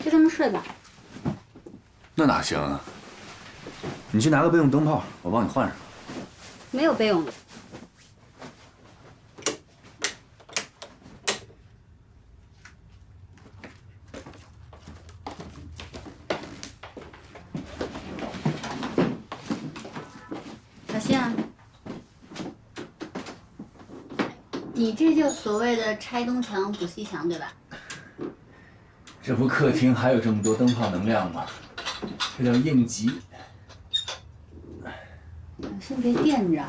就这么睡吧。那哪行啊？你去拿个备用灯泡，我帮你换上。没有备用的。小新啊，你这就所谓的拆东墙补西墙，对吧？这不客厅还有这么多灯泡能量吗？这叫应急。先别垫着。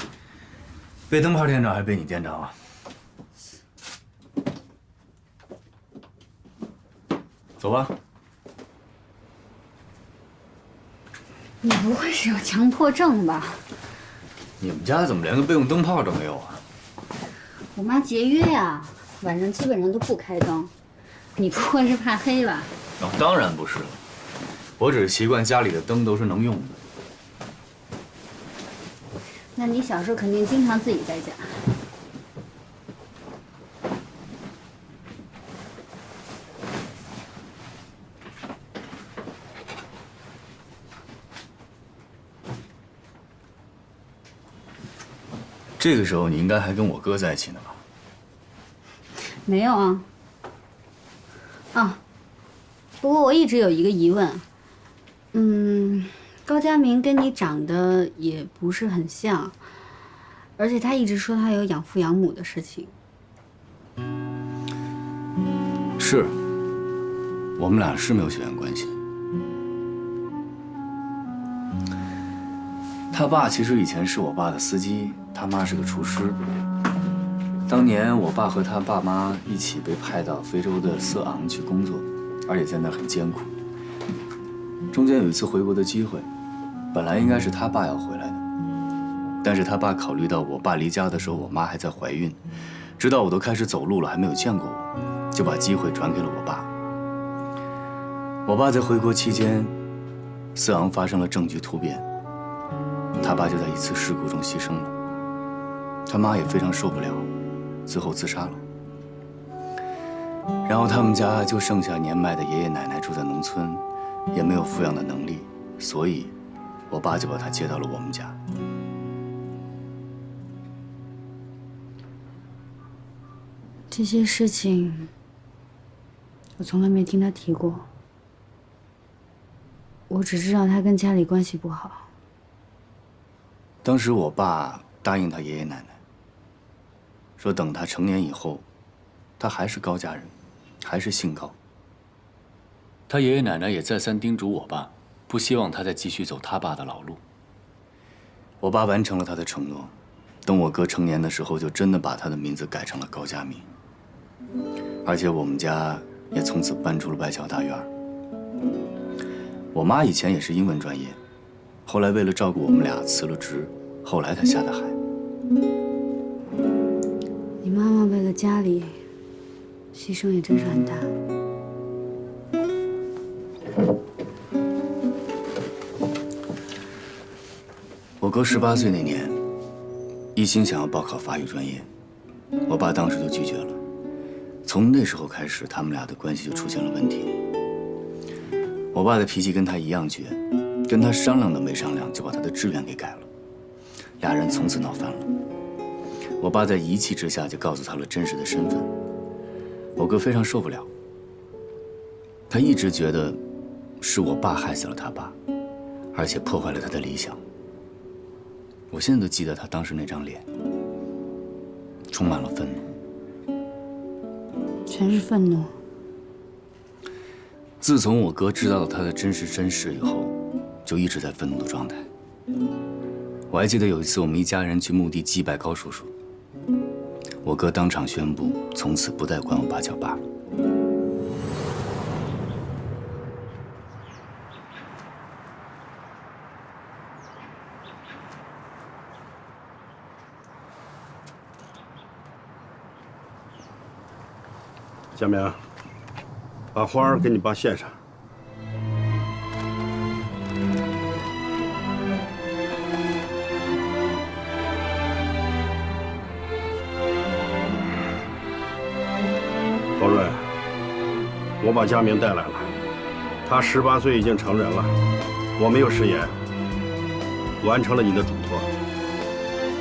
被灯泡店长还是被你店长啊？走吧。你不会是有强迫症吧？你们家怎么连个备用灯泡都没有啊？我妈节约呀，晚上基本上都不开灯。你不会是怕黑吧？哦，当然不是了，我只是习惯家里的灯都是能用的。那你小时候肯定经常自己在家。这个时候你应该还跟我哥在一起呢吧？没有啊。啊，不过我一直有一个疑问，高佳明跟你长得也不是很像，而且他一直说他有养父养母的事情。是，我们俩是没有血缘关系。他爸其实以前是我爸的司机，他妈是个厨师。当年我爸和他爸妈一起被派到非洲的色昂去工作，而且在那很艰苦。中间有一次回国的机会，本来应该是他爸要回来的，但是他爸考虑到我爸离家的时候我妈还在怀孕，知道我都开始走路了还没有见过我，就把机会转给了我爸。我爸在回国期间，色昂发生了政局突变，他爸就在一次事故中牺牲了，他妈也非常受不了，最后自杀了。然后他们家就剩下年迈的爷爷奶奶住在农村，也没有抚养的能力，所以我爸就把他接到了我们家。这些事情，我从来没听他提过。我只知道他跟家里关系不好。当时我爸答应他爷爷奶奶，说等他成年以后，他还是高家人，还是姓高。他爷爷奶奶也再三叮嘱我爸，不希望他再继续走他爸的老路。我爸完成了他的承诺，等我哥成年的时候，就真的把他的名字改成了高佳明。而且我们家也从此搬出了外侨大院。我妈以前也是英文专业，后来为了照顾我们俩辞了职，后来才下的海。你妈妈为了家里，牺牲也真是很大。我哥18岁那年，一心想要报考法语专业，我爸当时就拒绝了。从那时候开始，他们俩的关系就出现了问题。我爸的脾气跟他一样倔，跟他商量都没商量就把他的志愿给改了，俩人从此闹翻了。我爸在一气之下就告诉他了真实的身份，我哥非常受不了，他一直觉得是我爸害死了他爸，而且破坏了他的理想。我现在都记得他当时那张脸，充满了愤怒，全是愤怒。自从我哥知道了他的真实身世以后，就一直在愤怒的状态。我还记得有一次我们一家人去墓地祭拜高叔叔，我哥当场宣布从此不再管我爸叫爸了。佳明，把花儿给你爸献上。高瑞，我把佳明带来了，他18岁已经成人了，我没有食言，完成了你的嘱托。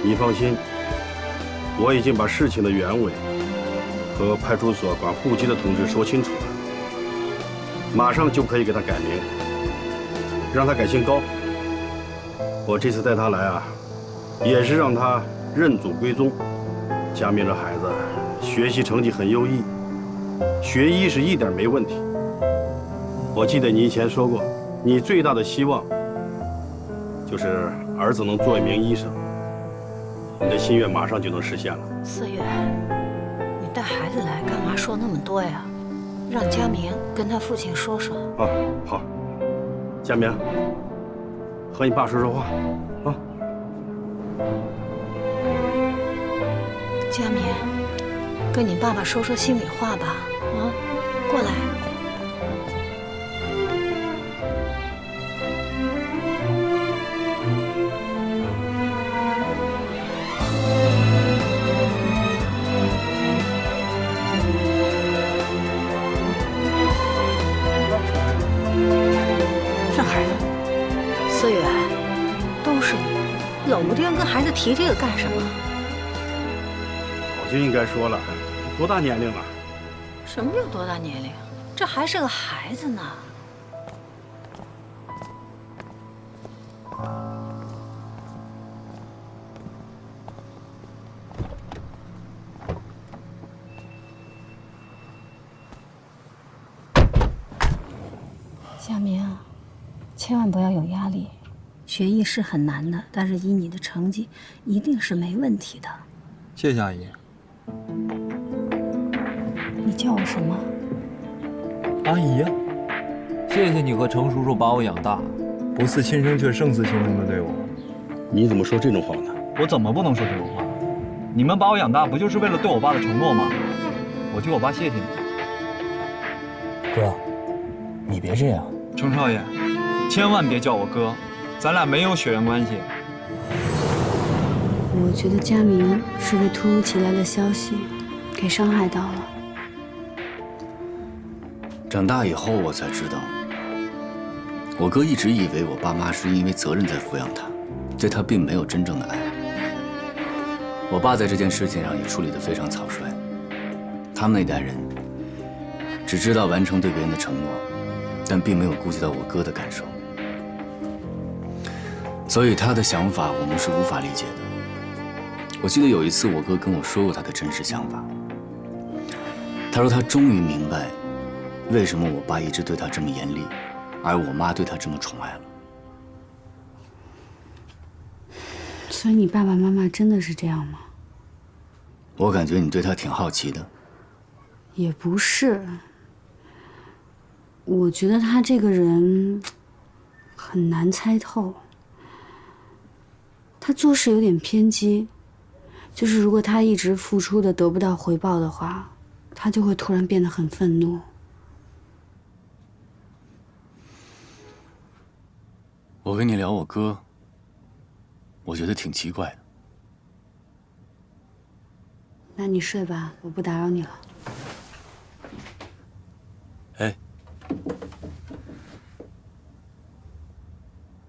你放心，我已经把事情的原委和派出所管户籍的同志说清楚了，马上就可以给他改名，让他改姓高。我这次带他来啊，也是让他认祖归宗。佳明这孩子学习成绩很优异，学医是一点没问题。我记得你以前说过，你最大的希望就是儿子能做一名医生。你的心愿马上就能实现了。思远，你带孩子来干嘛说那么多呀？让佳明跟他父亲说说。啊，好。佳明，和你爸说说话，啊。佳明，跟你爸爸说说心里话吧。啊，过来。这孩子，思远，都是你，冷不丁跟孩子提这个干什么？早就应该说了，多大年龄了？什么叫多大年龄？这还是个孩子呢。佳明，千万不要有压力。学艺是很难的，但是以你的成绩，一定是没问题的。谢谢阿姨。你叫我什么？阿姨呀，谢谢你和程叔叔把我养大，不似亲生却胜似亲生的对我。你怎么说这种话呢？我怎么不能说这种话？你们把我养大，不就是为了对我爸的承诺吗？我替我爸谢谢你。哥，你别这样。程少爷，千万别叫我哥，咱俩没有血缘关系。我觉得佳明是被突如其来的消息给伤害到了。长大以后我才知道，我哥一直以为我爸妈是因为责任在抚养他，对他并没有真正的爱。我爸在这件事情上也处理得非常草率，他们那代人只知道完成对别人的承诺，但并没有顾及到我哥的感受，所以他的想法我们是无法理解的。我记得有一次我哥跟我说过他的真实想法，他说他终于明白为什么我爸一直对他这么严厉，而我妈对他这么宠爱了。所以你爸爸妈妈真的是这样吗？我感觉你对他挺好奇的。也不是，我觉得他这个人很难猜透。他做事有点偏激，就是如果他一直付出的得不到回报的话，他就会突然变得很愤怒。我跟你聊我哥，我觉得挺奇怪的。那你睡吧，我不打扰你了。哎，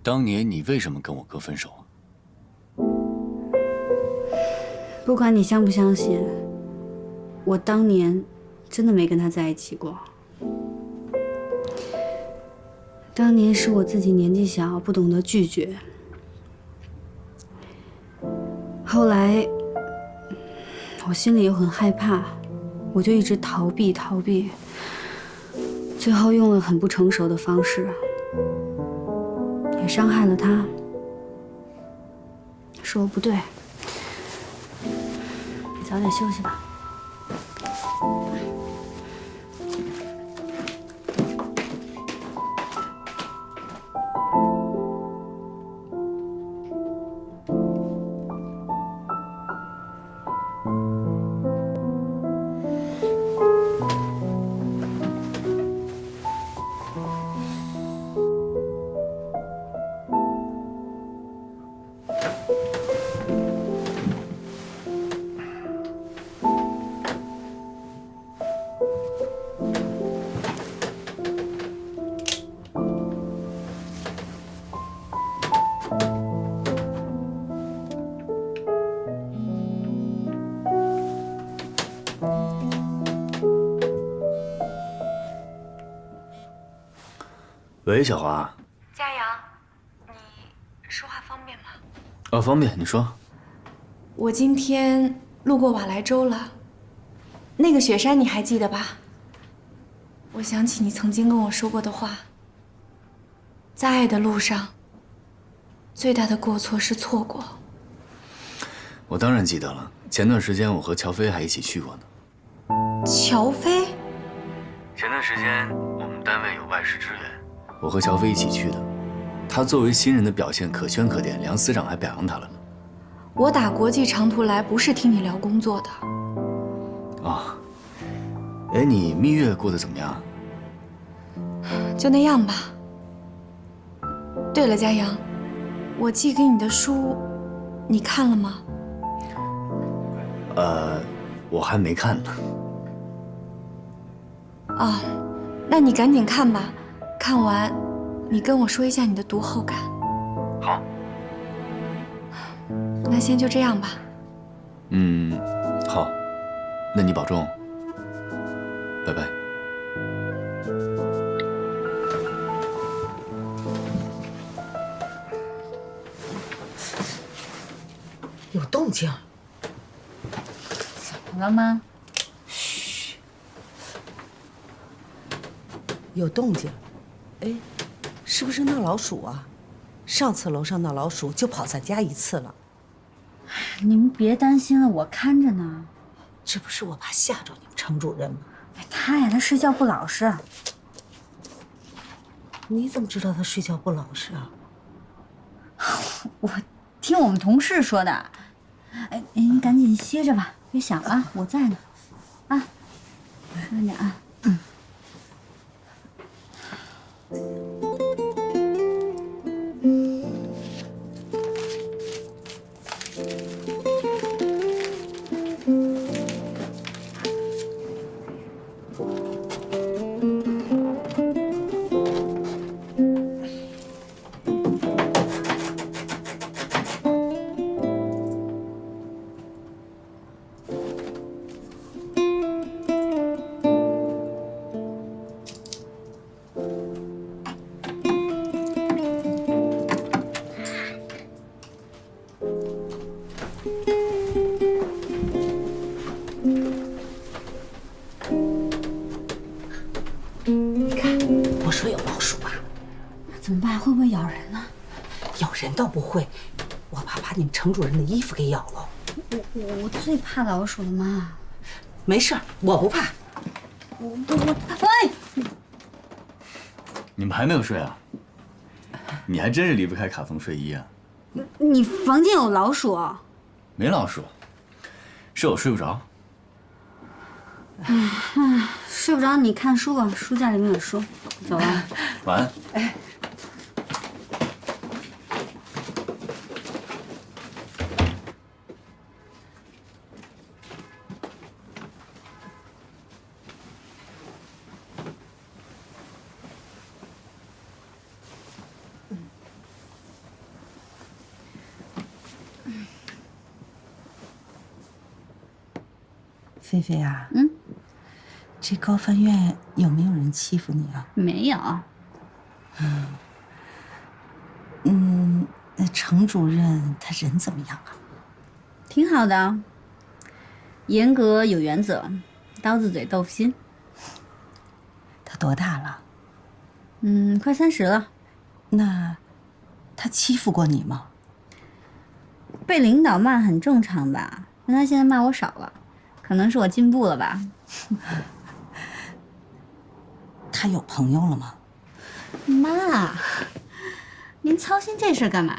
当年你为什么跟我哥分手啊？不管你相不相信，我当年真的没跟他在一起过。当年是我自己年纪小，不懂得拒绝。后来，我心里又很害怕，我就一直逃避，最后用了很不成熟的方式，也伤害了他。是我不对，你早点休息吧。喂，小华。佳阳，你说话方便吗？方便，你说。我今天路过瓦莱州了，那个雪山你还记得吧？我想起你曾经跟我说过的话，在爱的路上，最大的过错是错过。我当然记得了，前段时间我和乔飞还一起去过呢。乔飞？前段时间我们单位有外事支援，我和乔飞一起去的。他作为新人的表现可圈可点，梁司长还表扬他了呢。我打国际长途来不是听你聊工作的。啊，哎，你蜜月过得怎么样？就那样吧。对了，佳阳，我寄给你的书，你看了吗？我还没看呢。哦，那你赶紧看吧，看完，你跟我说一下你的读后感。好。那先就这样吧。好，那你保重，拜拜。有动静。怎么了吗？嘘，有动静。哎，是不是闹老鼠啊？上次楼上闹老鼠就跑咱家一次了。你们别担心了，我看着呢。这不是我怕吓着你们程主任吗？他呀，他睡觉不老实。你怎么知道他睡觉不老实啊？我听我们同事说的。哎，你赶紧歇着吧，别想了，我在呢。啊，慢点啊。我说有老鼠吧？怎么办？会不会咬人呢？咬人倒不会，我怕把你们程主任的衣服给咬了。我最怕老鼠了，妈。没事儿，我不怕。喂！你们还没有睡啊？你还真是离不开卡通睡衣啊！你房间有老鼠？没老鼠，是我睡不着。睡不着你看书吧，书架里面有书。走了。晚安。哎，菲菲啊，这高帆院有没有人欺负你啊？没有。那程主任他人怎么样啊？挺好的，严格有原则，刀子嘴豆腐心。他多大了？快30了。那他欺负过你吗？被领导骂很正常吧，但他现在骂我少了，可能是我进步了吧。他有朋友了吗？妈，您操心这事干嘛？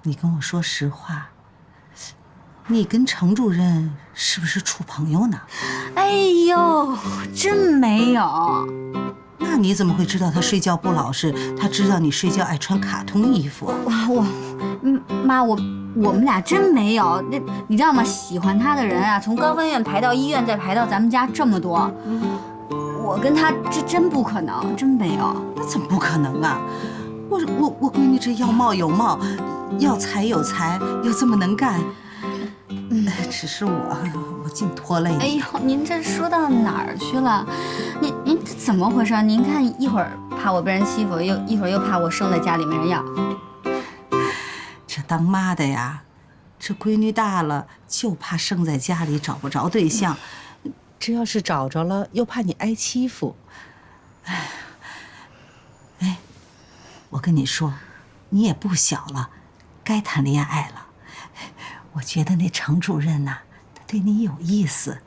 你跟我说实话，你跟程主任是不是处朋友呢？哎呦，真没有。那你怎么会知道他睡觉不老实？他知道你睡觉爱穿卡通衣服啊？妈，我们俩真没有。那你知道吗？喜欢他的人啊，从高帆院排到医院，再排到咱们家这么多。我跟他这真不可能，真没有。那怎么不可能啊？我闺女这要貌有貌，要才有才，又这么能干。只是我净拖累你。哎呦，您这说到哪儿去了？您这怎么回事？您看一会儿怕我被人欺负，一会儿又怕我生在家里没人要。这当妈的呀，这闺女大了就怕生在家里找不着对象，这要是找着了，又怕你挨欺负。哎，我跟你说，你也不小了，该谈恋爱了。我觉得那程主任呐，他对你有意思。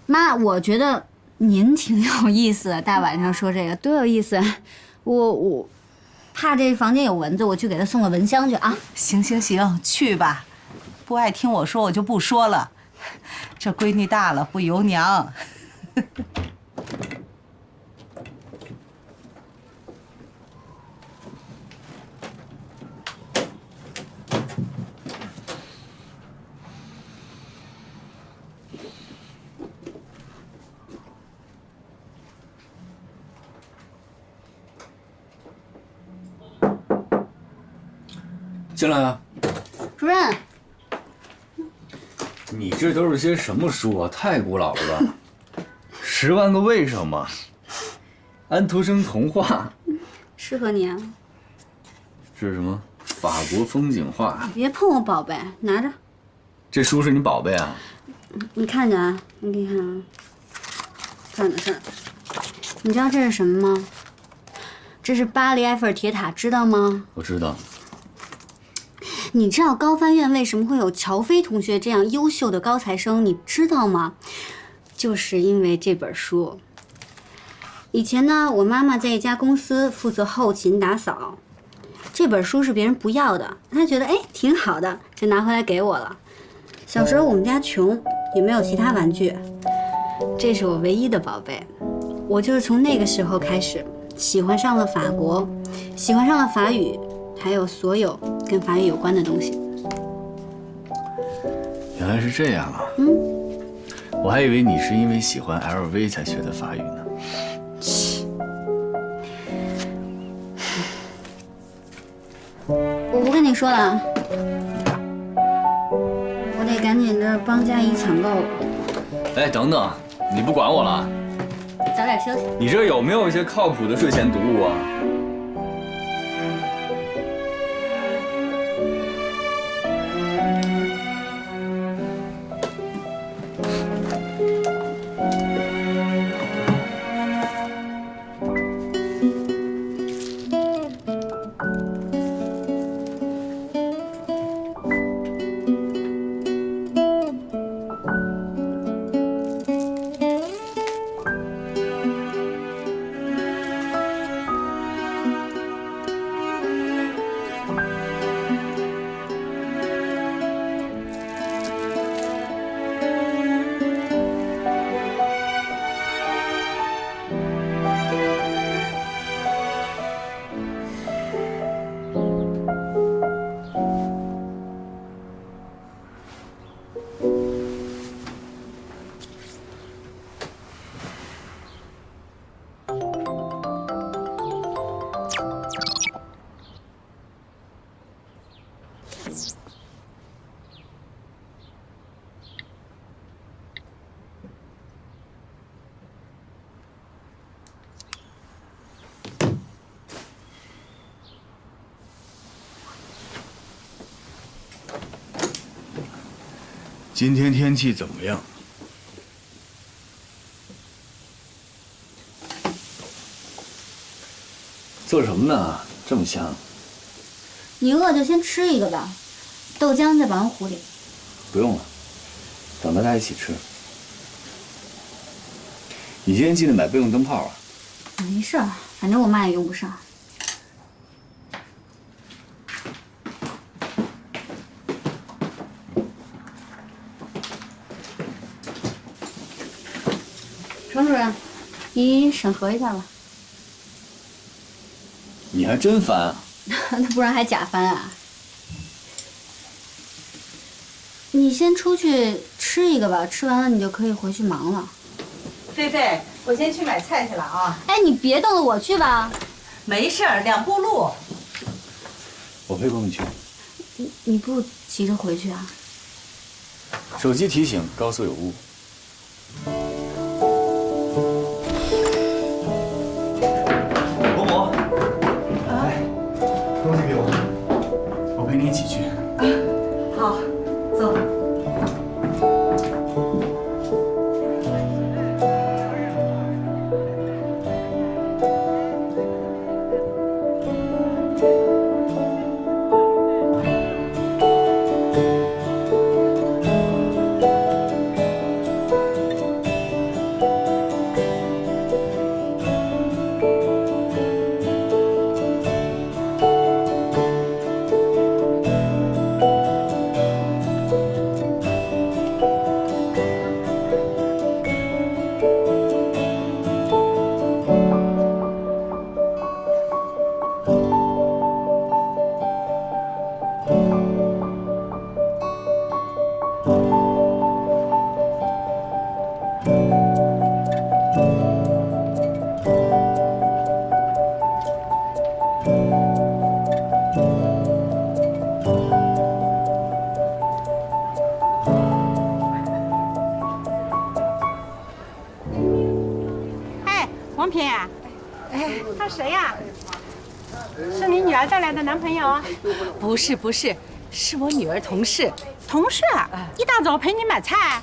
妈，我觉得您挺有意思的，大晚上说这个多有意思。我怕这房间有蚊子，我去给他送个蚊香去啊。行，去吧。不爱听我说，我就不说了。这闺女大了不由娘。进来啊！主任，你这都是些什么书啊？太古老了吧？10万个为什么？安徒生童话。适合你啊。这是什么？法国风景画。别碰我宝贝，拿着。这书是你宝贝啊？你看着啊，你给你看啊。看的是，你知道这是什么吗？这是巴黎埃菲尔铁塔，知道吗？我知道。你知道高帆院为什么会有乔飞同学这样优秀的高材生？你知道吗？就是因为这本书。以前呢，我妈妈在一家公司负责后勤打扫，这本书是别人不要的，她觉得挺好的，就拿回来给我了。小时候我们家穷，也没有其他玩具，这是我唯一的宝贝。我就是从那个时候开始喜欢上了法国，喜欢上了法语，还有所有跟法语有关的东西。原来是这样啊！我还以为你是因为喜欢 LV 才学的法语呢。我不跟你说了，我得赶紧的帮佳怡抢购了。哎，等等，你不管我了？早点休息。你这有没有一些靠谱的睡前读物啊？今天天气怎么样？做什么呢？这么香。你饿就先吃一个吧，豆浆在保温壶里。不用了，等大家一起吃。你今天记得买备用灯泡啊。没事儿，反正我妈也用不上。程主任，你审核一下吧。你还真烦啊！那不然还假翻啊？你先出去吃一个吧，吃完了你就可以回去忙了。菲菲，我先去买菜去了啊。哎，你别动了，我去吧。没事儿，2步路。我陪光你去。你不急着回去啊？手机提醒高速有误。伯母，来，东西给我，我陪你一起去。好，走。王平，他谁呀？是你女儿带来的男朋友啊？不是不是，是我女儿同事。同事，一大早陪你买菜，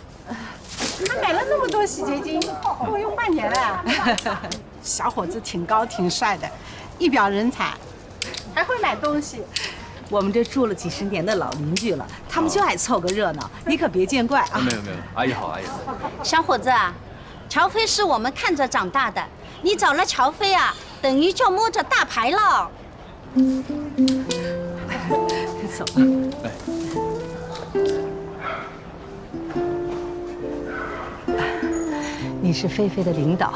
他买了那么多洗洁精，够用半年了。小伙子挺高挺帅的，一表人才，还会买东西。我们这住了几十年的老邻居了，他们就爱凑个热闹，你可别见怪啊。没有，阿姨好，阿姨好。小伙子啊，乔飞是我们看着长大的，你找了乔飞啊，等于就摸着大牌了。走吧。你是菲菲的领导，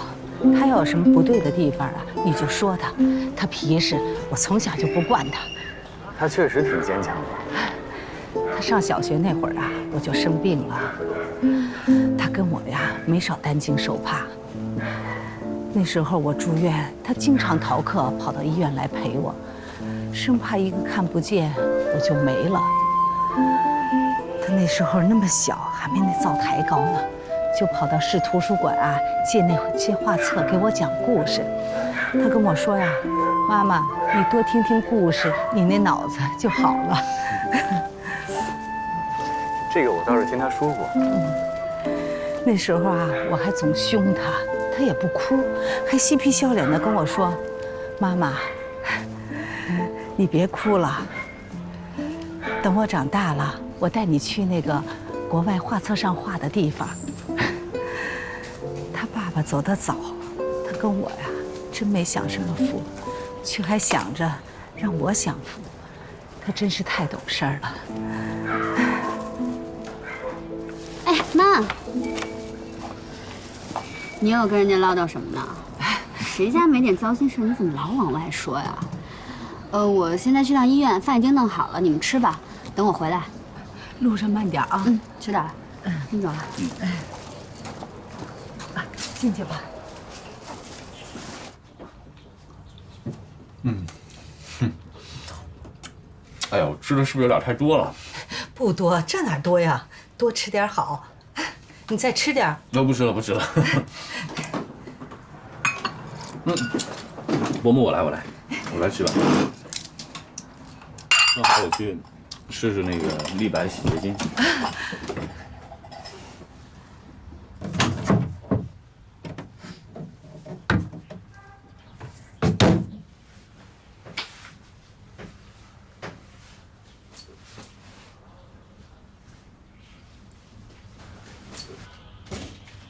他要有什么不对的地方啊，你就说他。他皮实，我从小就不惯他。他确实挺坚强的。他上小学那会儿啊，我就生病了。他跟我呀没少担惊受怕。那时候我住院，他经常逃课跑到医院来陪我，生怕一个看不见我就没了。他那时候那么小，还没那灶台高呢，就跑到市图书馆啊借那些画册给我讲故事。他跟我说呀，妈妈，你多听听故事，你那脑子就好了。这个我倒是听他说过。那时候啊，我还总凶他，他也不哭，还嬉皮笑脸的跟我说：“妈妈，你别哭了，等我长大了，我带你去那个国外画册上画的地方。”他爸爸走得早，他跟我呀真没享什么福，却还想着让我享福，他真是太懂事儿了。哎，妈，你又跟人家唠叨什么呢？谁家没点糟心事？你怎么老往外说呀？我现在去趟医院，饭已经弄好了，你们吃吧，等我回来。路上慢点啊。知道了。先走了。进去吧。哎呦，吃的是不是有点太多了？不多，这哪多呀？多吃点好。你再吃点。不吃了，不吃了。伯母，我来吃吧。正好我去试试那个立白洗洁精。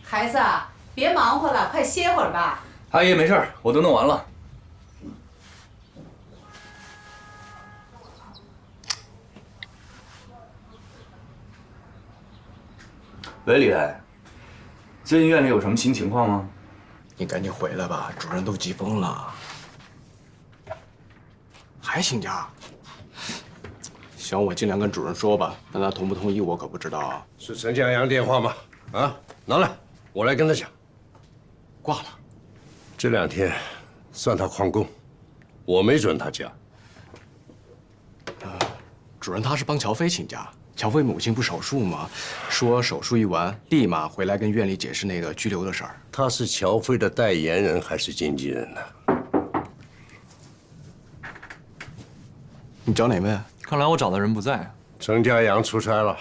孩子，别忙活了，快歇会儿吧。阿姨没事，我都弄完了。喂，李来，最近院里有什么新情况吗？你赶紧回来吧，主任都急疯了。还请假？行，我尽量跟主任说吧，但他同不同意我可不知道啊。是陈江阳电话吗？啊，拿来，我来跟他讲。挂了。这2天算他旷工，我没准他假。主任他是帮乔飞请假，乔飞母亲不手术吗？说手术一完，立马回来跟院里解释那个拘留的事儿。他是乔飞的代言人还是经纪人呢？你找哪位？看来我找的人不在。程家阳出差了。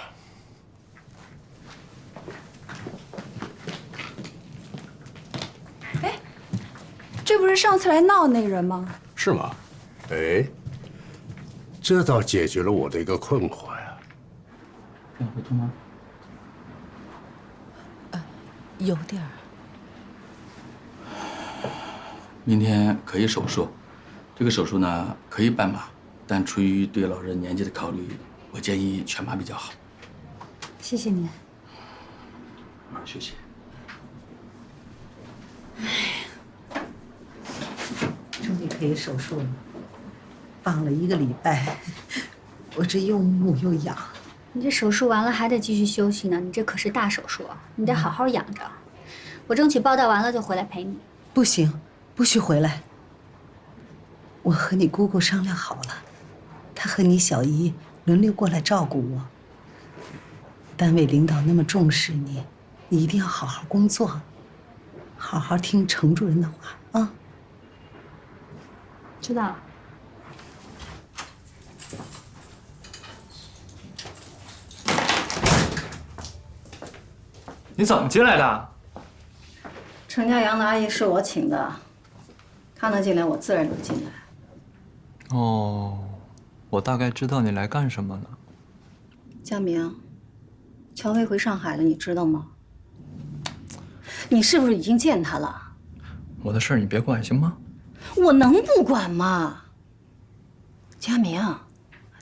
哎，这不是上次来闹那个人吗？是吗？哎，这倒解决了我的一个困惑呀。要回痛吗？有点儿。明天可以手术，这个手术呢可以半麻，但出于对老人年纪的考虑，我建议全麻比较好。谢谢你。好好休息。终于可以手术了，绑了1个礼拜，我这又木又痒。你这手术完了还得继续休息呢，你这可是大手术，你得好好养着。我争取报道完了就回来陪你。不行，不许回来。我和你姑姑商量好了，她和你小姨轮流过来照顾我。单位领导那么重视你，你一定要好好工作，好好听程主任的话啊。知道了。你怎么进来的？程家阳的阿姨是我请的，她能进来，我自然能进来。哦，我大概知道你来干什么了。佳明，乔飞回上海了，你知道吗？你是不是已经见他了？我的事儿你别管行吗？我能不管吗？佳明，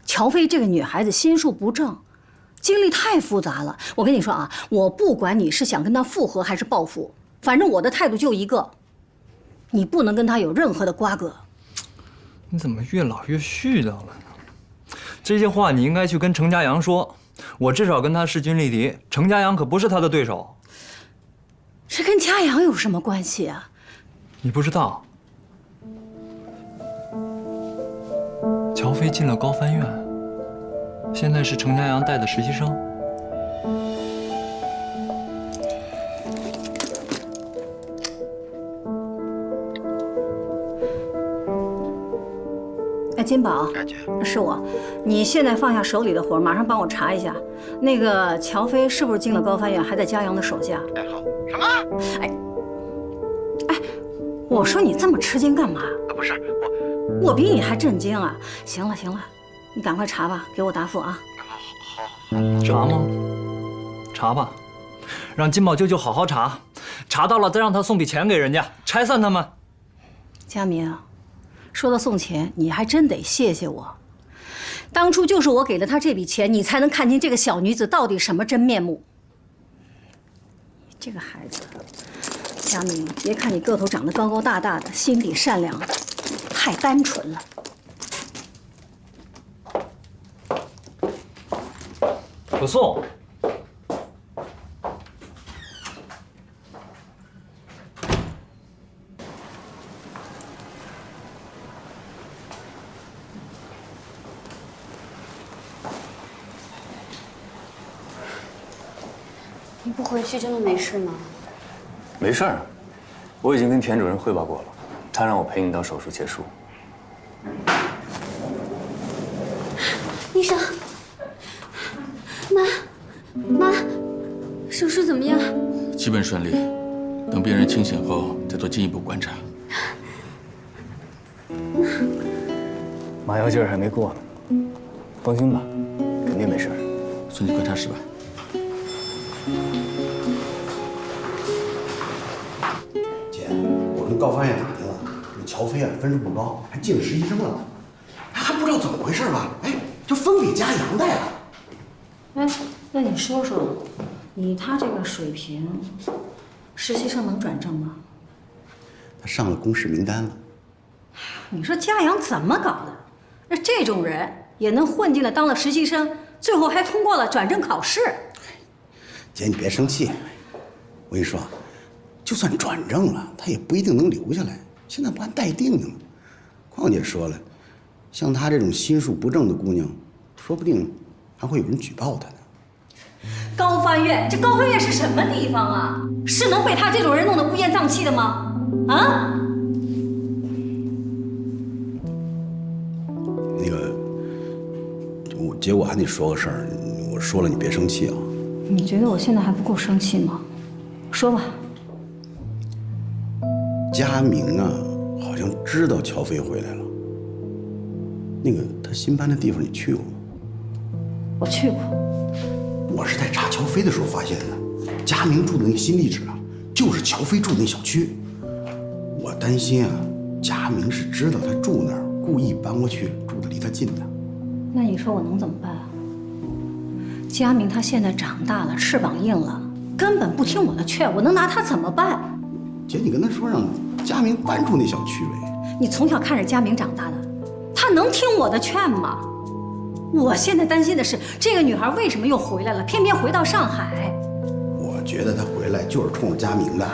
乔飞这个女孩子心术不正，经历太复杂了。我跟你说啊，我不管你是想跟她复合还是报复，反正我的态度就一个，你不能跟她有任何的瓜葛。你怎么越老越絮叨了呢？这些话你应该去跟程家阳说，我至少跟他势均力敌，程家阳可不是他的对手。这跟家阳有什么关系啊？你不知道，乔飞进了高帆院，现在是程家阳带的实习生。哎，金宝，是我，你现在放下手里的活，马上帮我查一下，那个乔飞是不是进了高帆院，还在家阳的手下？哎，好，什么？哎，我说你这么吃惊干嘛？不是我比你还震惊啊！行了行了，你赶快查吧，给我答复啊。查吗？查吧，让金宝舅舅好好查，查到了再让他送笔钱给人家，拆散他们。佳明，说到送钱，你还真得谢谢我。当初就是我给了他这笔钱，你才能看清这个小女子到底什么真面目。这个孩子，佳明，别看你个头长得高高大大的，心底善良，太单纯了。可颂，你不回去真的没事吗？没事儿，我已经跟田主任汇报过了，他让我陪你到手术结束。医生，妈，手术怎么样？基本顺利，等病人清醒后再做进一步观察。麻药劲儿还没过呢，放心吧，肯定没事儿。送进观察室吧。姐，我跟高帆院打听了，这乔飞啊分数不高，还进了实习生了，还不知道怎么回事吧？哎，就分给家阳带了。哎，那你说说，以他这个水平，实习生能转正吗？他上了公示名单了。你说家阳怎么搞的？那这种人也能混进来当了实习生，最后还通过了转正考试。姐，你别生气，我跟你说，就算转正了，他也不一定能留下来，现在不还待定呢吗？况且说了，像她这种心术不正的姑娘，说不定还会有人举报他呢。高翻院，这高翻院是什么地方啊？是能被他这种人弄得乌烟瘴气的吗？啊？那个，姐，我还得说个事儿，我说了你别生气啊。你觉得我现在还不够生气吗？说吧。佳明啊，好像知道乔飞回来了。那个他新搬的地方你去过吗？我去过。我是在查乔飞的时候发现的，佳明住的那个新地址啊，就是乔飞住的那小区。我担心啊，佳明是知道他住那儿，故意搬过去住的离他近的。那你说我能怎么办啊？佳明他现在长大了，翅膀硬了，根本不听我的劝，我能拿他怎么办？姐，你跟他说让佳明搬出那小区呗。你从小看着佳明长大的，他能听我的劝吗？我现在担心的是，这个女孩为什么又回来了，偏偏回到上海？我觉得她回来就是冲着佳明的。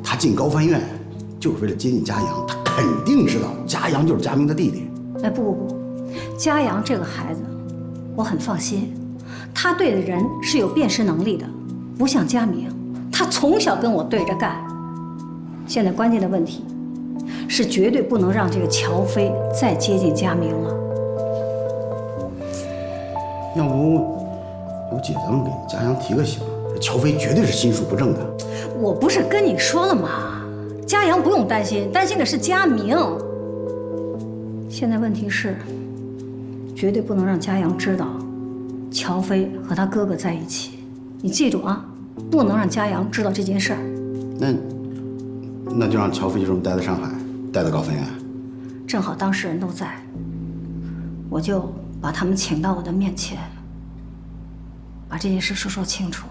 她进高翻院就是为了接近佳阳，她肯定知道佳阳就是佳明的弟弟。哎，不，佳阳这个孩子，我很放心，他对的人是有辨识能力的，不像佳明，他从小跟我对着干。现在关键的问题是绝对不能让这个乔飞再接近佳明了。要不姐，咱们给佳阳提个醒，乔飞绝对是心术不正的。我不是跟你说了吗？佳阳不用担心，担心的是佳明。现在问题是，绝对不能让佳阳知道乔飞和他哥哥在一起。你记住啊，不能让佳阳知道这件事儿。那就让乔飞就这么待在上海，待到高分院。正好当事人都在，我就把他们请到我的面前，把这件事说清楚。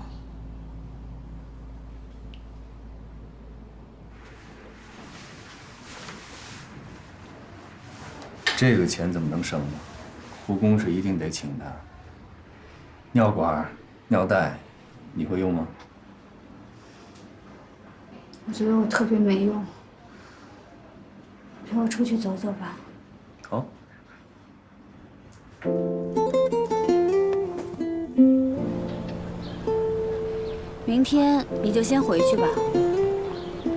这个钱怎么能省呢？护工是一定得请的。尿管、尿袋，你会用吗？我觉得我特别没用，陪我出去走走吧。好。明天你就先回去吧，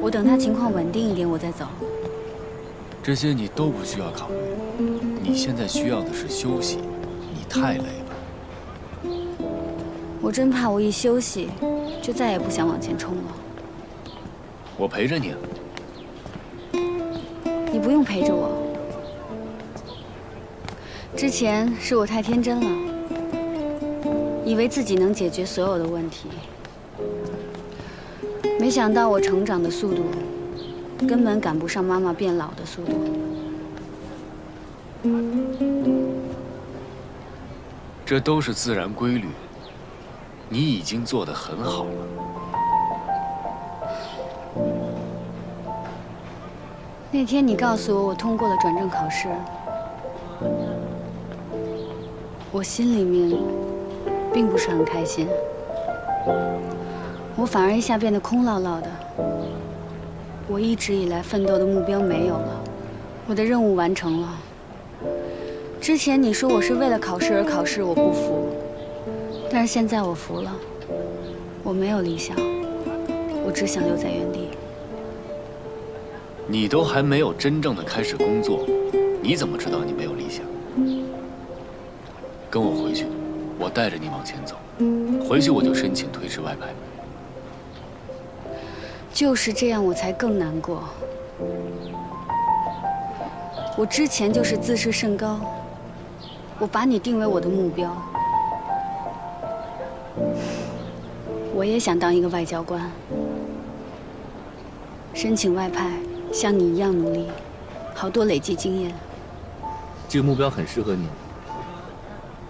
我等他情况稳定一点，我再走。这些你都不需要考虑，你现在需要的是休息，你太累了。我真怕我一休息，就再也不想往前冲了。我陪着你啊。你不用陪着我。之前是我太天真了，以为自己能解决所有的问题，没想到我成长的速度根本赶不上妈妈变老的速度。这都是自然规律，你已经做得很好了。那天你告诉我通过了转正考试，我心里面并不是很开心，我反而一下变得空落落的。我一直以来奋斗的目标没有了，我的任务完成了。之前你说我是为了考试而考试，我不服，但是现在我服了。我没有理想，我只想留在原地。你都还没有真正的开始工作，你怎么知道你没有理想？跟我回去，我带着你往前走。回去我就申请推迟外派。就是这样，我才更难过。我之前就是自视甚高，我把你定为我的目标。我也想当一个外交官，申请外派，像你一样努力，好多累积经验。这个目标很适合你。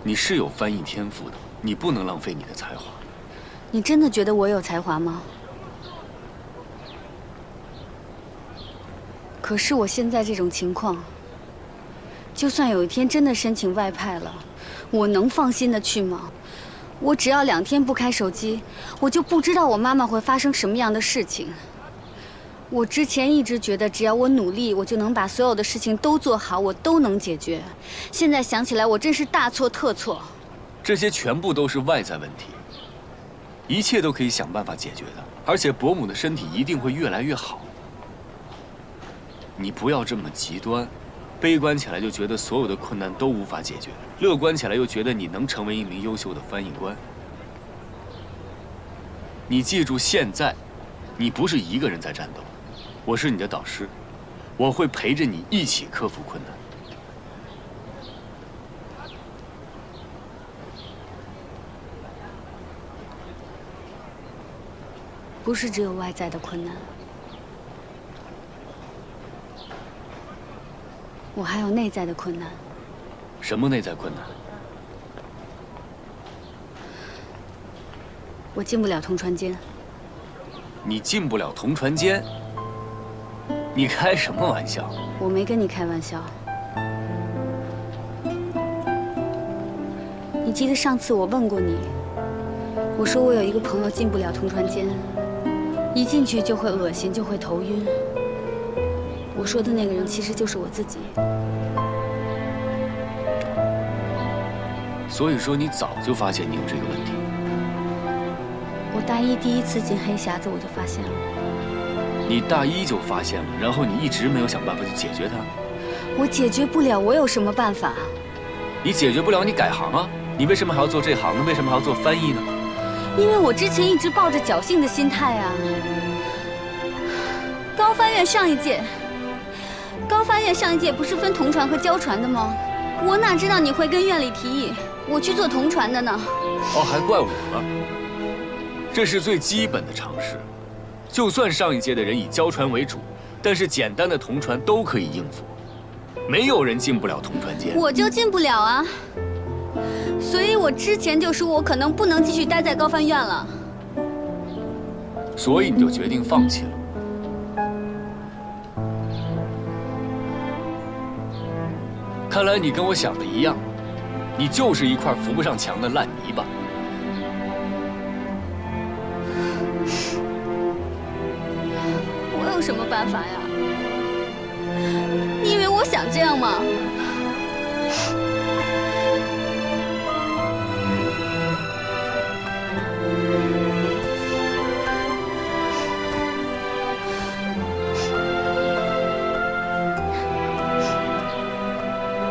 你是有翻译天赋的，你不能浪费你的才华。你真的觉得我有才华吗？可是我现在这种情况，就算有一天真的申请外派了，我能放心的去吗？我只要2天不开手机，我就不知道我妈妈会发生什么样的事情。我之前一直觉得，只要我努力，我就能把所有的事情都做好，我都能解决。现在想起来，我真是大错特错。这些全部都是外在问题，一切都可以想办法解决的，而且伯母的身体一定会越来越好。你不要这么极端，悲观起来就觉得所有的困难都无法解决，乐观起来又觉得你能成为一名优秀的翻译官。你记住，现在你不是一个人在战斗，我是你的导师，我会陪着你一起克服困难。不是只有外在的困难，我还有内在的困难。什么内在困难？我进不了铜船间。你进不了铜船间？你开什么玩笑？我没跟你开玩笑。你记得上次我问过你，我说我有一个朋友进不了铜船间，一进去就会恶心，就会头晕。我说的那个人其实就是我自己。所以说你早就发现你有这个问题。我大一第一次进黑匣子，我就发现了。你大一就发现了，然后你一直没有想办法去解决它。我解决不了，我有什么办法？你解决不了，你改行啊！你为什么还要做这行呢？为什么还要做翻译呢？因为我之前一直抱着侥幸的心态啊。高翻院上一届不是分铜船和胶船的吗？我哪知道你会跟院里提议我去做铜船的呢？哦，还怪我了。这是最基本的常识。就算上一届的人以胶船为主，但是简单的铜船都可以应付，没有人进不了铜船间。我就进不了啊。所以我之前就说我可能不能继续待在高翻院了。所以你就决定放弃了。看来你跟我想的一样，你就是一块扶不上墙的烂泥巴。我有什么办法呀？你以为我想这样吗？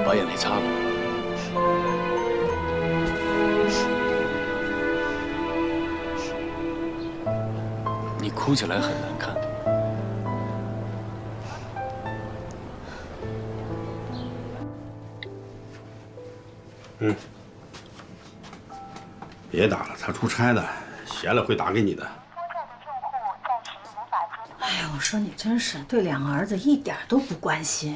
把眼泪擦了。你哭起来很难看。别打了，他出差的，闲了会打给你的。哎呀，我说你真是对两个儿子一点都不关心。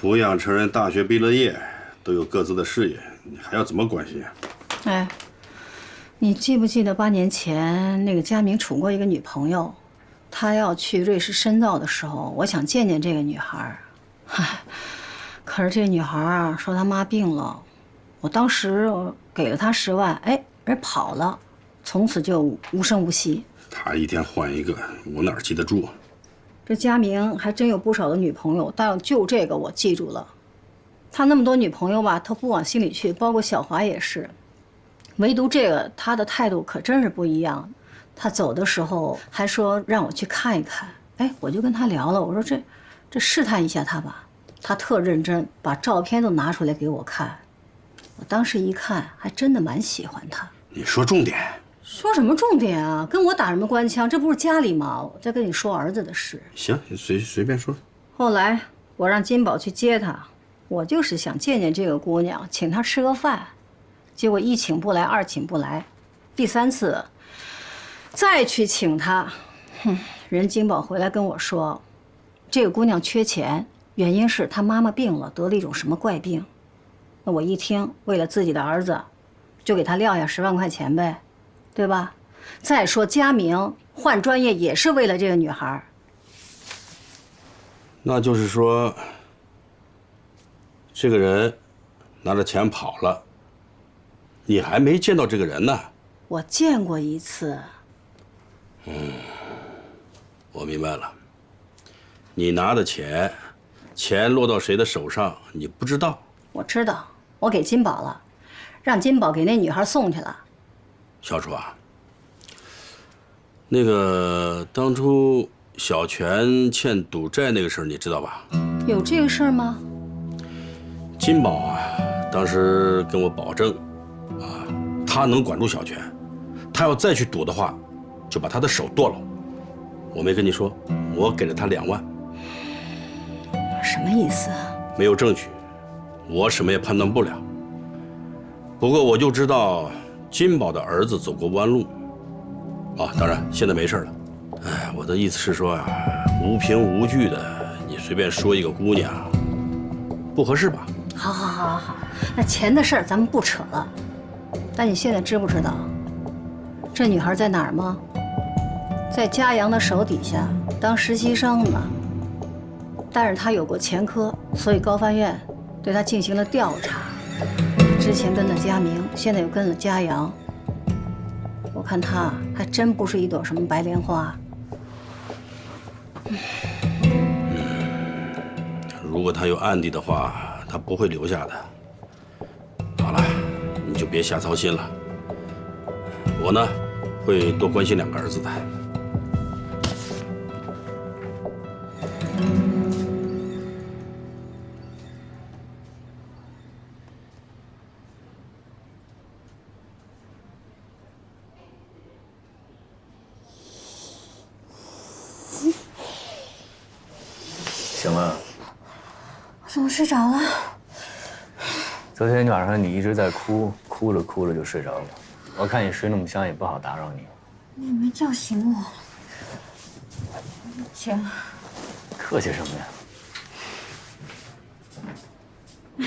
抚养成人，大学毕了业，都有各自的事业，你还要怎么关心？哎，你记不记得8年前那个佳明处过一个女朋友？他要去瑞士深造的时候，我想见见这个女孩。嗨，可是这女孩说她妈病了，我当时给了她10万，哎，人跑了，从此就无声无息。他一天换一个，我哪记得住？这佳明还真有不少的女朋友，但就这个我记住了。他那么多女朋友吧，他不往心里去，包括小华也是。唯独这个，他的态度可真是不一样。他走的时候还说让我去看一看，哎，我就跟他聊了，我说这试探一下他吧。他特认真，把照片都拿出来给我看。我当时一看，还真的蛮喜欢他。你说重点。说什么重点啊？跟我打什么官腔？这不是家里吗？我在跟你说儿子的事。行，随便说。后来我让金宝去接他，我就是想见见这个姑娘，请她吃个饭。结果一请不来，二请不来，第3次再去请她，人金宝回来跟我说，这个姑娘缺钱，原因是她妈妈病了，得了一种什么怪病。那我一听，为了自己的儿子，就给她撂下10万块钱呗。对吧？再说佳明换专业也是为了这个女孩。那就是说，这个人拿着钱跑了，你还没见到这个人呢？我见过一次。我明白了。你拿的钱落到谁的手上，你不知道。我知道，我给金宝了，让金宝给那女孩送去了。小楚啊，那个当初小泉欠赌债那个事儿，你知道吧？有这个事儿吗？金宝啊，当时跟我保证，啊，他能管住小泉，他要再去赌的话，就把他的手剁了。我没跟你说，我给了他2万。什么意思啊？没有证据，我什么也判断不了。不过我就知道金宝的儿子走过弯路。啊，当然现在没事了。哎，我的意思是说啊，无凭无据的，你随便说一个姑娘，不合适吧？好，那钱的事儿咱们不扯了。但你现在知不知道，这女孩在哪儿吗？在嘉阳的手底下当实习生呢。但是她有过前科，所以高翻院对她进行了调查。之前跟了佳明，现在又跟了嘉阳。我看她还真不是一朵什么白莲花。如果他有案底的话，他不会留下的。好了，你就别瞎操心了。我呢，会多关心2个儿子的。醒了。我怎么睡着了？昨天晚上你一直在哭，哭着就睡着了。我看你睡那么香，也不好打扰你。你也没叫醒我。请。客气什么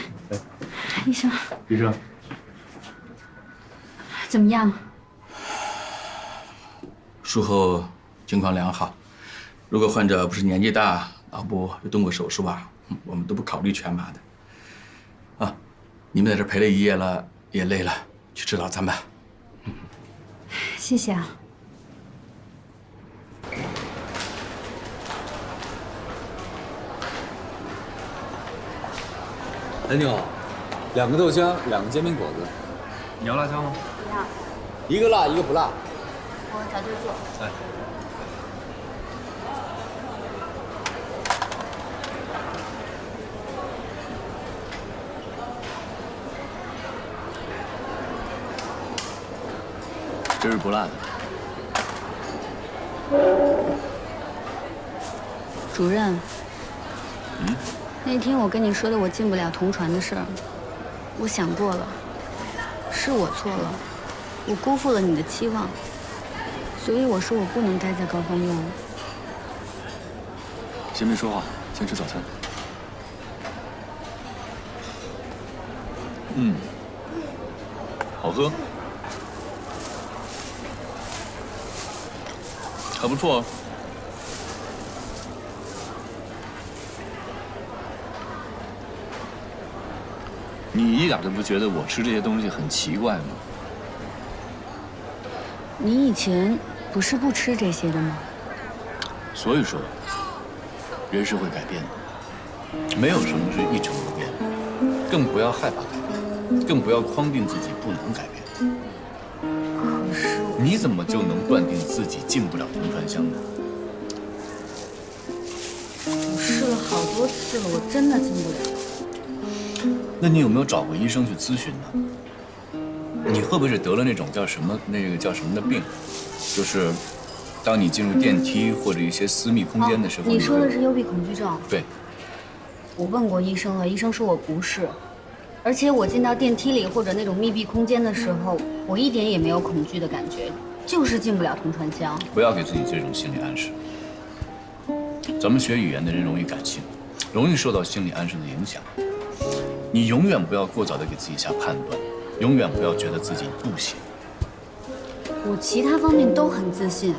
呀？医生。医生。怎么样？术后情况良好。如果患者不是年纪大，脑部又动过手术啊，我们都不考虑全麻的。啊，你们在这陪了一夜了，也累了，去吃早餐吧。谢谢啊。哎，你好，2个豆浆，2个煎饼果子。你要辣椒吗？不要。一个辣，一个不辣。我早就做。哎。这是不辣的。主任。那天我跟你说的我进不了同传的事儿，我想过了，是我错了，我辜负了你的期望，所以我说我不能待在高翻院了。先别说话，先吃早餐。好喝，还不错。你一点都不觉得我吃这些东西很奇怪吗？你以前不是不吃这些的吗？所以说，人是会改变的，没有什么是一成不变的，更不要害怕改变，更不要框定自己不能改变。可是你怎么就能断定自己进不了同传香呢？我试了好多次了，我真的进不了。那你有没有找过医生去咨询呢？你会不会是得了那种叫什么的病？就是当你进入电梯或者一些私密空间的时候，你说的是幽闭恐惧症？对。我问过医生了，医生说我不是，而且我进到电梯里或者那种密闭空间的时候，我一点也没有恐惧的感觉，就是进不了同传香。不要给自己这种心理暗示。咱们学语言的人容易感性，容易受到心理暗示的影响。你永远不要过早的给自己下判断，永远不要觉得自己不行。我其他方面都很自信，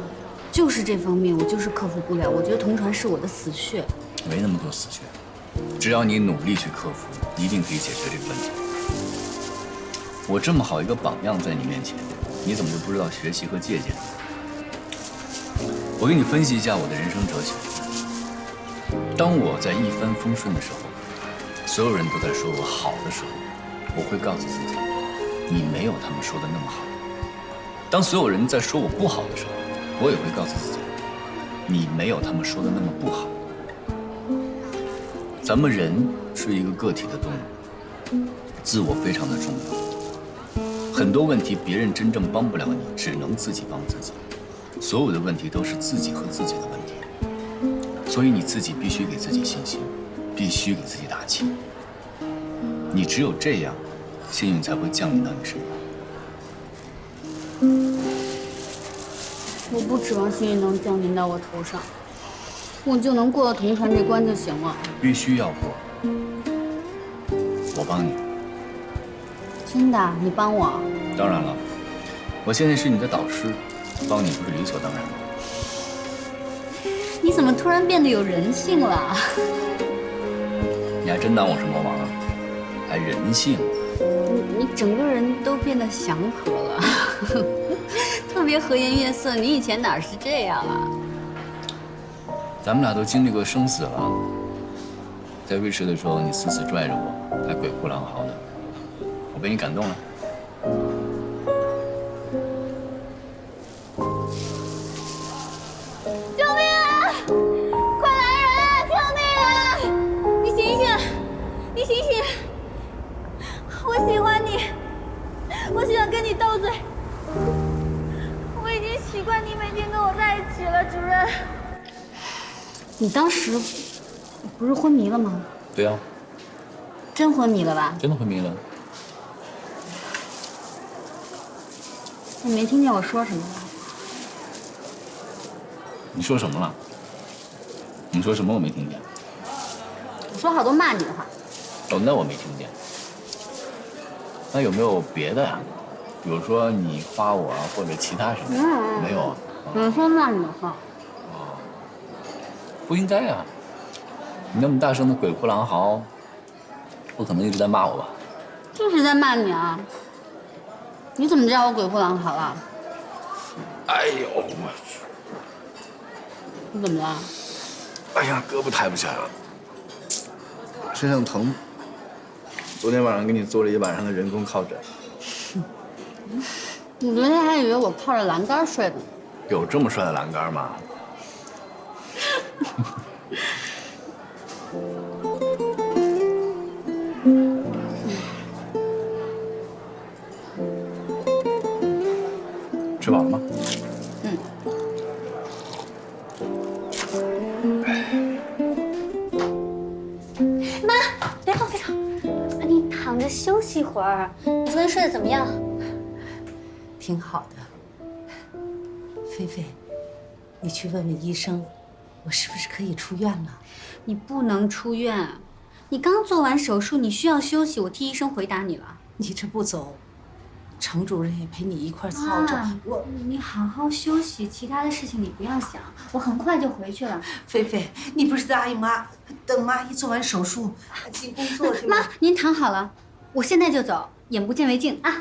就是这方面我就是克服不了。我觉得同传是我的死穴。没那么多死穴，只要你努力去克服，一定可以解决这个问题。我这么好一个榜样在你面前，你怎么就不知道学习和借鉴呢？我给你分析一下我的人生哲学。当我在一帆风顺的时候，所有人都在说我好的时候，我会告诉自己，你没有他们说的那么好。当所有人在说我不好的时候，我也会告诉自己，你没有他们说的那么不好。咱们人是一个个体的动物，自我非常的重要。很多问题别人真正帮不了你，只能自己帮自己。所有的问题都是自己和自己的问题，所以你自己必须给自己信心，必须给自己打气。你只有这样，幸运才会降临到你身上。我不指望幸运能降临到我头上，我就能过了同传这关就行了。必须要过，我帮你。真的？你帮我？当然了，我现在是你的导师，帮你不是理所当然的。你怎么突然变得有人性了？你还真当我是魔王啊？还人性？你整个人都变得祥和了，特别和颜悦色。你以前哪是这样啊？咱们俩都经历过生死了，在瑞士的时候，你死死拽着我，还鬼哭狼嚎的，我被你感动了。救命啊！快来人啊！救命啊！你醒醒，你醒醒！我喜欢你，我想跟你斗嘴。我已经习惯你每天跟我在一起了，主任。你当时不是昏迷了吗？对啊，真昏迷了吧？真的昏迷了。你没听见我说什么吧？你说什么了？你说什么我没听见。我说好多骂你的话。哦，那我没听见。那有没有别的呀？比如说你夸我啊，或者其他什么？没有啊。我说骂你的话。不应该啊！你那么大声的鬼哭狼嚎，不可能一直在骂我吧？就是在骂你啊！你怎么知道我鬼哭狼嚎了？哎呦我去！你怎么了？哎呀，胳膊抬不起来了，身上疼。昨天晚上给你做了一晚上的人工靠枕。我昨天还以为我靠着栏杆睡的。有这么帅的栏杆吗？吃饱了吗？妈，别动，别动，你躺着休息会儿。你昨天睡得怎么样？挺好的。菲菲，你去问问医生，我是不是可以出院了？你不能出院，你刚做完手术，你需要休息。我替医生回答你了。你这不走，程主任也陪你一块操着。你好好休息，其他的事情你不要想，我很快就回去了。菲菲，你不是答应妈，等妈一做完手术进工作去吗？妈，您躺好了，我现在就走，眼不见为净啊。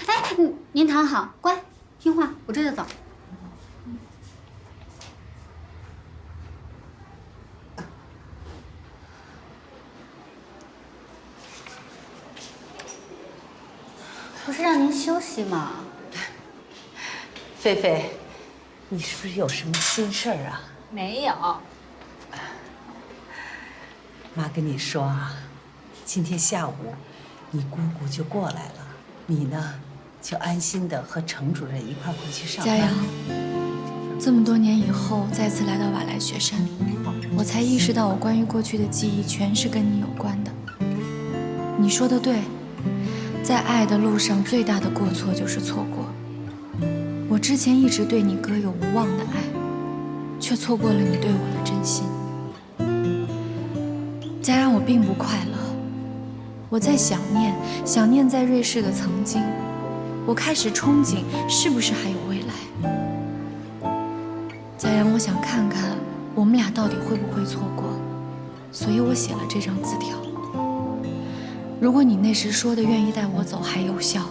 哎，您躺好，乖，听话，我这就走。不是让您休息吗？菲菲，你是不是有什么心事儿啊？没有。妈跟你说啊，今天下午你姑姑就过来了，你呢就安心的和程主任一块回去上班。佳阳，这么多年以后再次来到瓦莱雪山，我才意识到我关于过去的记忆全是跟你有关的。你说的对。在爱的路上，最大的过错就是错过。我之前一直对你哥有无望的爱，却错过了你对我的真心。佳然，我并不快乐，我在想念在瑞士的曾经。我开始憧憬，是不是还有未来？佳然，我想看看我们俩到底会不会错过，所以我写了这张字条。如果你那时说的愿意带我走还有效，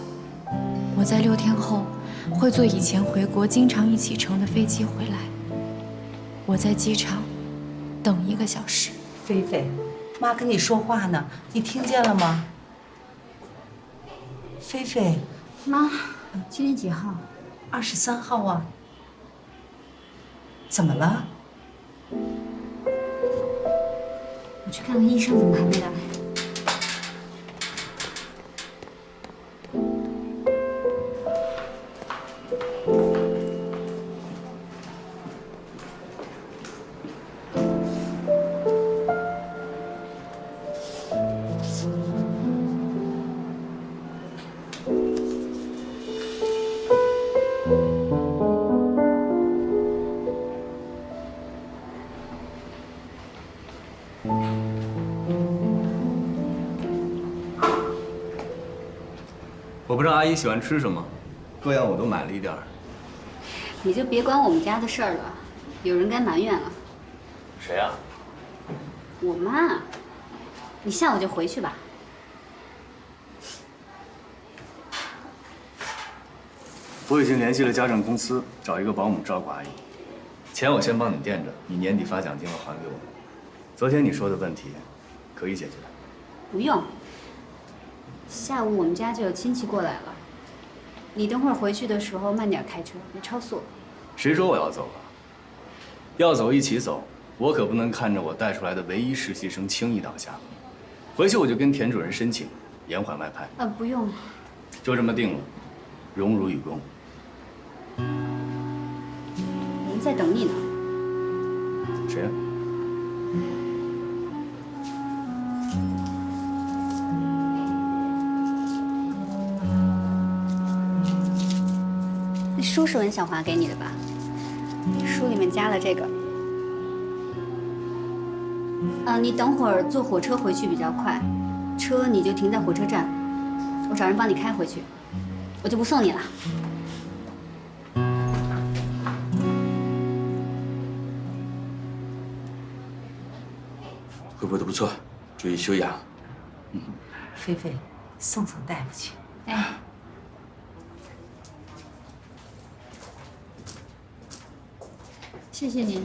我在6天后会坐以前回国经常一起乘的飞机回来。我在机场等1个小时。菲菲，妈跟你说话呢，你听见了吗？菲菲，妈，今天几号23号啊。怎么了？我去看看医生，怎么还没来？我不知道阿姨喜欢吃什么，各样我都买了一点儿。你就别管我们家的事儿了，有人该埋怨了。谁啊？我妈。你下午就回去吧。我已经联系了家政公司，找一个保姆照顾阿姨。钱我先帮你垫着，你年底发奖金了还给我。昨天你说的问题，可以解决。不用。下午我们家就有亲戚过来了，你等会儿回去的时候慢点开车，别超速。谁说我要走了？要走一起走，我可不能看着我带出来的唯一实习生轻易倒下。回去我就跟田主任申请延缓外派。不用。就这么定了，荣辱与共。我们在等你呢。谁呀？那书是文小华给你的吧？书里面加了这个。你等会儿坐火车回去比较快，车你就停在火车站，我找人帮你开回去，我就不送你了。恢复的不错，注意休养。菲菲，送大夫去。哎。谢谢您。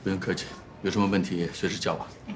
不用客气，有什么问题随时叫我。哎。